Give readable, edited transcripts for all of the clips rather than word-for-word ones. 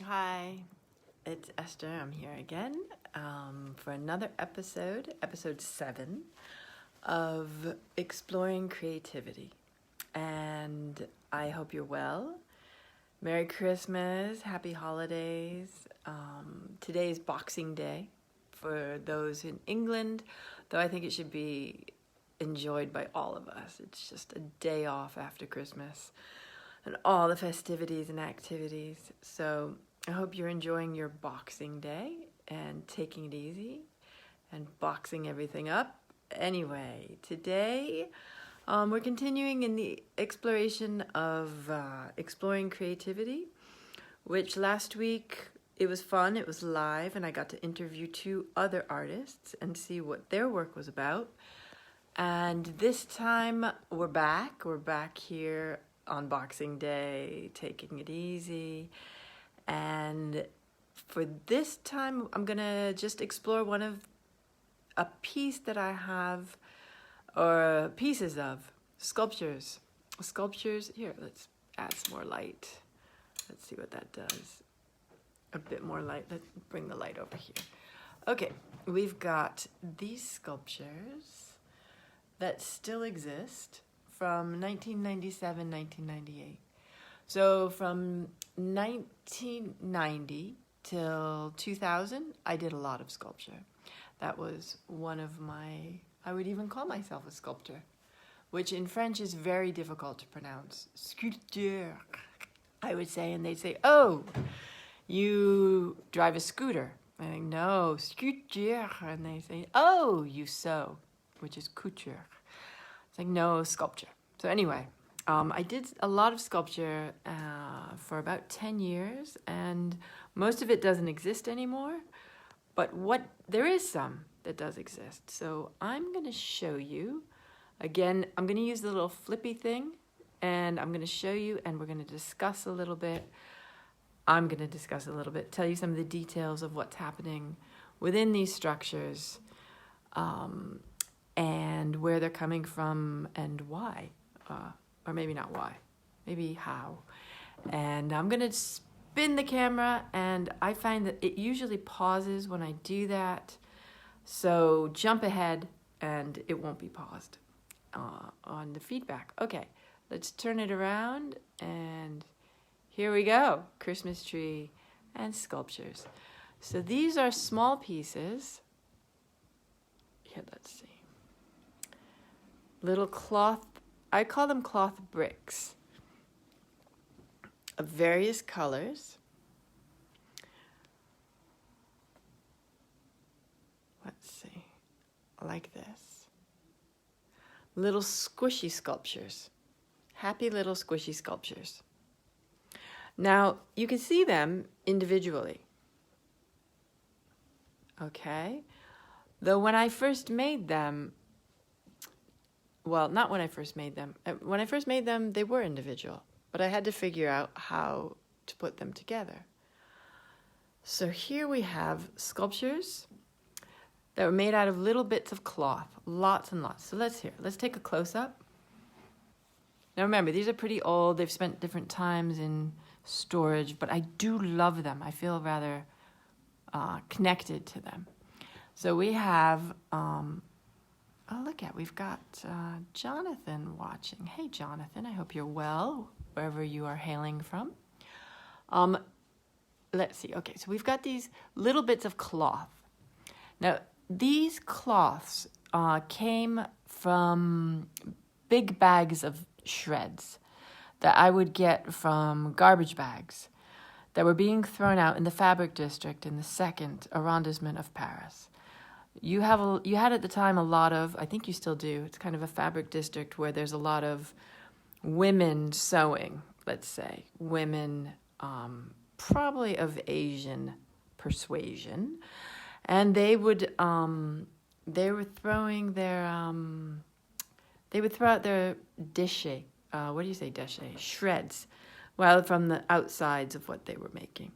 Hi, it's Esther. I'm here again for another episode 7 of Exploring Creativity. And I hope you're well. Merry Christmas, Happy Holidays. Today is Boxing Day for those in England, though I think it should be enjoyed by all of us. It's just a day off after Christmas and all the festivities and activities. So I hope you're enjoying your Boxing Day and taking it easy and boxing everything up. Anyway, today we're continuing in the exploration of exploring creativity, which last week it was fun, it was live, and I got to interview 2 other artists and see what their work was about. And this time we're back here on Boxing Day, taking it easy. And for this time, I'm gonna just explore a piece that I have, or pieces of sculptures. Here, let's add some more light. Let's see what that does. A bit more light. Let's bring the light over here. Okay, we've got these sculptures that still exist from 1997, 1998. So from 1990 till 2000, I did a lot of sculpture. That was one of I would even call myself a sculptor, which in French is very difficult to pronounce. Sculpteur, I would say, and they'd say, oh, you drive a scooter. I think, no, sculpteur. And they say, oh, you sew, which is couture. It's like, no, sculpture. So anyway, I did a lot of sculpture for about 10 years, and most of it doesn't exist anymore, but there is some that does exist. So I'm going to show you. Again, I'm going to use the little flippy thing, and I'm going to show you, and we're going to discuss a little bit. I'm going to discuss a little bit, tell you some of the details of what's happening within these structures, and where they're coming from and why, or maybe not why, maybe how. And I'm going to spin the camera, and I find that it usually pauses when I do that. So jump ahead and it won't be paused on the feedback. Okay, let's turn it around, and here we go. Christmas tree and sculptures. So these are small pieces. Here, let's see. Little cloth, I call them cloth bricks of various colors. Let's see, like this. Little squishy sculptures, happy little squishy sculptures. Now, you can see them individually, okay? Though when I first made them, well, not when I first made them. When I first made them, they were individual, but I had to figure out how to put them together. So here we have sculptures that were made out of little bits of cloth, lots and lots. So let's take a close-up. Now remember, these are pretty old. They've spent different times in storage, but I do love them. I feel rather connected to them. So we have, we've got Jonathan watching. Hey, Jonathan, I hope you're well, wherever you are hailing from. Let's see. Okay, so we've got these little bits of cloth. Now, these cloths came from big bags of shreds that I would get from garbage bags that were being thrown out in the fabric district in the 2nd arrondissement of Paris. You had at the time a lot of, I think you still do, it's kind of a fabric district where there's a lot of women sewing, let's say. Women probably of Asian persuasion. And they were throwing their, they would throw out their déchets. What do you say, déchets? Shreds. Well, from the outsides of what they were making.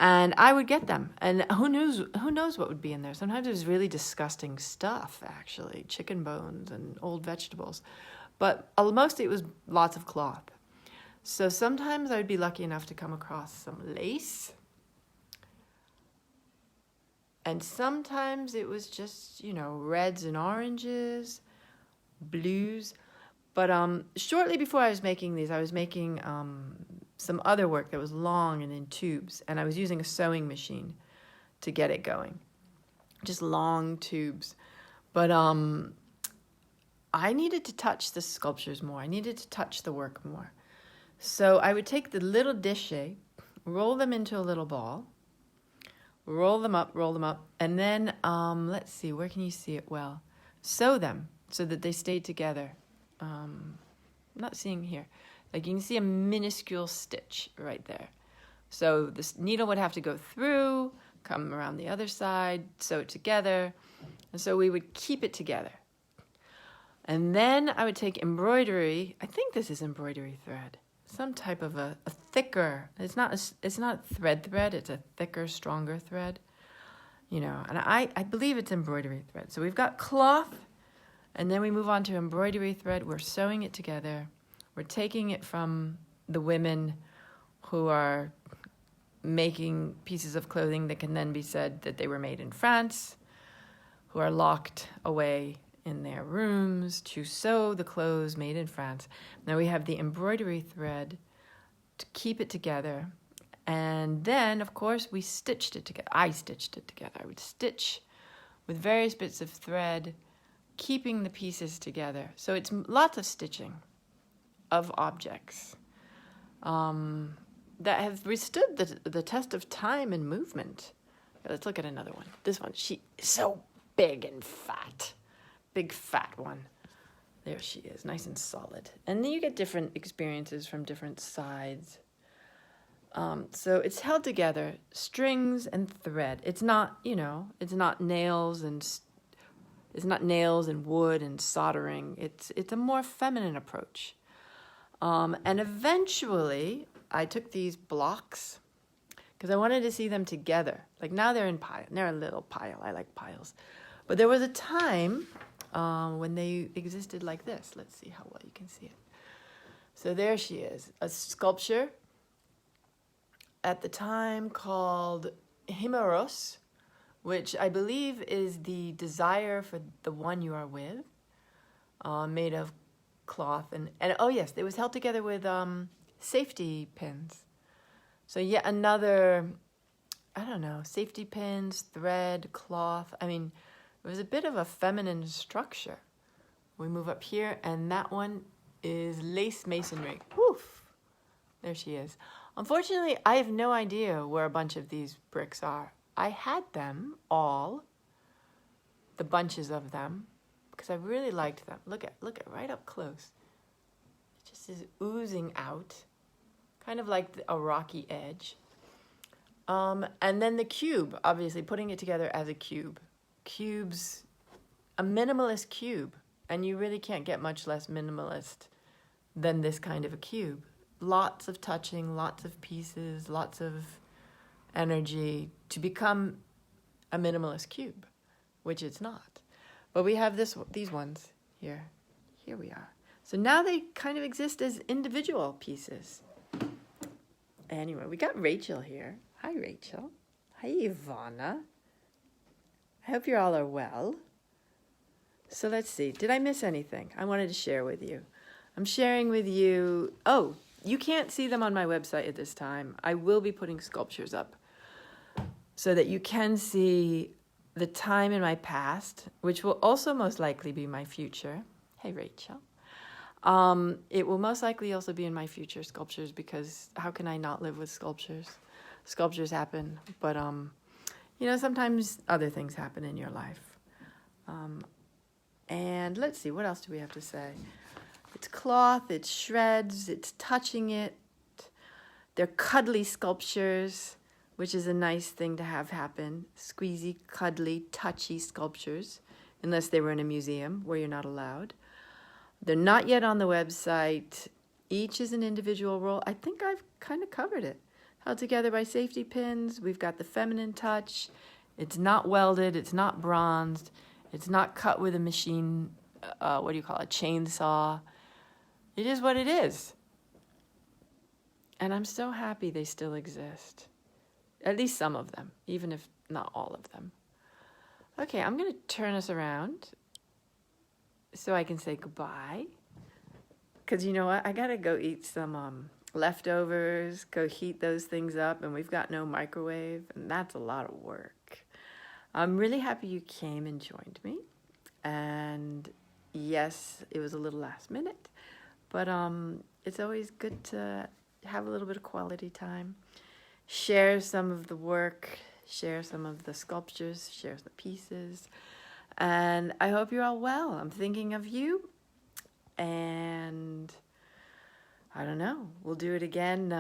And I would get them. And who knows what would be in there. Sometimes it was really disgusting stuff, actually. Chicken bones and old vegetables. But mostly it was lots of cloth. So sometimes I would be lucky enough to come across some lace. And sometimes it was just, reds and oranges, blues. But shortly before I was making these, I was making some other work that was long and in tubes. And I was using a sewing machine to get it going. Just long tubes. But I needed to touch the sculptures more. I needed to touch the work more. So I would take the little déchets, roll them into a little ball, roll them up, and then, let's see, where can you see it well? Sew them so that they stay together. I'm not seeing here. Like you can see a minuscule stitch right there. So this needle would have to go through, come around the other side, sew it together. And so we would keep it together. And then I would take embroidery. I think this is embroidery thread. Some type of a thicker, it's not thread, it's a thicker, stronger thread. And I believe it's embroidery thread. So we've got cloth, and then we move on to embroidery thread. We're sewing it together. We're taking it from the women who are making pieces of clothing that can then be said that they were made in France, who are locked away in their rooms to sew the clothes made in France. Now we have the embroidery thread to keep it together. And then, of course, we stitched it together. I stitched it together. I would stitch with various bits of thread, keeping the pieces together. So it's lots of stitching of objects that have withstood the test of time and movement. Let's look at another one. This one, she is so big and fat. Big fat one. There she is, nice and solid. And then you get different experiences from different sides. So it's held together, strings and thread. It's not, it's not nails and wood and soldering. It's a more feminine approach. And eventually, I took these blocks because I wanted to see them together. Like now they're in pile. They're a little pile. I like piles. But there was a time when they existed like this. Let's see how well you can see it. So there she is, a sculpture at the time called Himeros, which I believe is the desire for the one you are with, made of cloth. And oh yes, it was held together with safety pins. So yet another, safety pins, thread, cloth. It was a bit of a feminine structure. We move up here, and that one is lace masonry. Woof! There she is. Unfortunately, I have no idea where a bunch of these bricks are. I had them all, the bunches of them, because I really liked them. Look at right up close. It just is oozing out, kind of like a rocky edge. And then the cube, obviously putting it together as a cube. Cubes, a minimalist cube, and you really can't get much less minimalist than this kind of a cube. Lots of touching, lots of pieces, lots of energy to become a minimalist cube, which it's not. But we have these ones here. Here we are. So now they kind of exist as individual pieces. Anyway, we got Rachel here. Hi, Rachel. Hi, Ivana. I hope you all are well. So let's see. Did I miss anything I wanted to share with you? I'm sharing with you... Oh, you can't see them on my website at this time. I will be putting sculptures up so that you can see the time in my past, which will also most likely be my future. Hey, Rachel. It will most likely also be in my future sculptures because how can I not live with sculptures? Sculptures happen, but... sometimes other things happen in your life. And let's see, what else do we have to say? It's cloth, it's shreds, it's touching it. They're cuddly sculptures, which is a nice thing to have happen. Squeezy, cuddly, touchy sculptures, unless they were in a museum where you're not allowed. They're not yet on the website. Each is an individual role. I think I've kind of covered it. Held together by safety pins. We've got the feminine touch. It's not welded. It's not bronzed. It's not cut with a machine, a chainsaw. It is what it is. And I'm so happy they still exist. At least some of them, even if not all of them. Okay, I'm going to turn us around so I can say goodbye. Because you know what? I got to go eat some leftovers, go heat those things up, and we've got no microwave, and that's a lot of work. I'm really happy you came and joined me. And yes, it was a little last minute, but it's always good to have a little bit of quality time. Share some of the work, share some of the sculptures, share the pieces. And I hope you're all well. I'm thinking of you. And I don't know, we'll do it again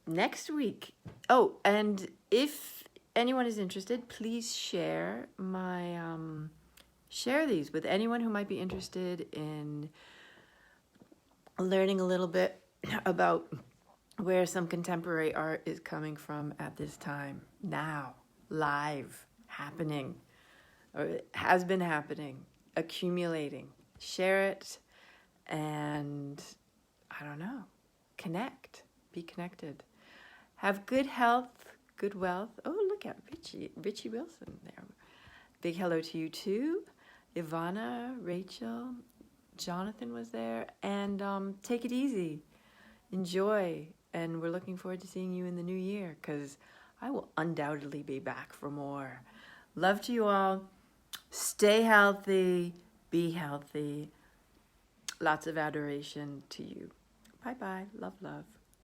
next week. Oh, and if anyone is interested, please share my share these with anyone who might be interested in learning a little bit about where some contemporary art is coming from at this time, now, live, happening, or it has been happening, accumulating. Share it, and I don't know, connect, be connected. Have good health, good wealth. Oh, look at Richie Wilson there. Big hello to you too. Ivana, Rachel, Jonathan was there. And take it easy. Enjoy. And we're looking forward to seeing you in the new year, because I will undoubtedly be back for more. Love to you all. Stay healthy. Be healthy. Lots of adoration to you. Bye-bye. Love, love.